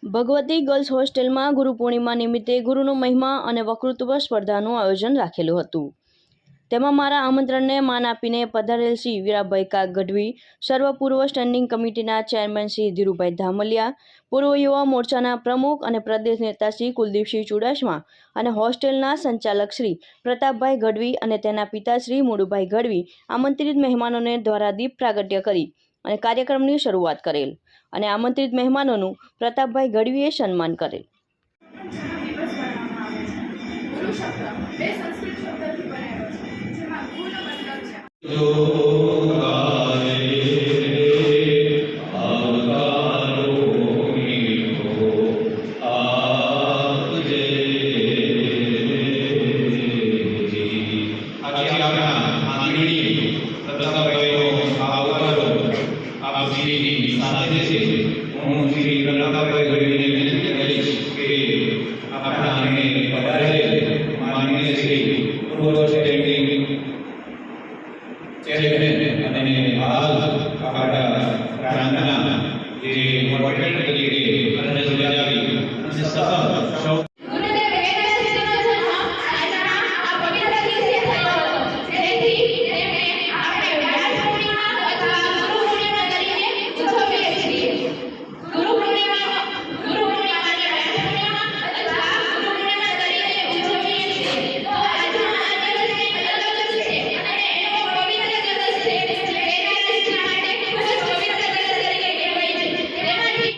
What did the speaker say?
Bhagwati girls હોસ્ટેલમાં ગુરુ પૂર્ણિમા નિમિત્તે ગુરુનો મહિમા અને વક્તૃત્વ સ્પર્ધાનું આયોજન રાખેલું હતું। તેમાં મારા આમંત્રણને માન આપીને પધારેલ શ્રી વીરાભાઈ કાગ ગઢવી, સર્વ પૂર્વ સ્ટેન્ડિંગ કમિટીના ચેરમેન શ્રી ધીરુભાઈ ધામલિયા, પૂર્વ યુવા મોરચાના પ્રમુખ અને પ્રદેશ નેતા શ્રી કુલદીપસિંહ ચુડાસમા અને હોસ્ટેલના સંચાલક શ્રી પ્રતાપભાઈ ગઢવી અને તેના પિતા શ્રી મુડુભાઈ ગઢવી આમંત્રિત મહેમાનોને દ્વારા દીપ પ્રાગટ્ય કરી અને કાર્યક્રમની શરૂઆત કરેલ અને આમંત્રિત મહેમાનોનું પ્રતાપભાઈ ગઢવીએ સન્માન કરેલ।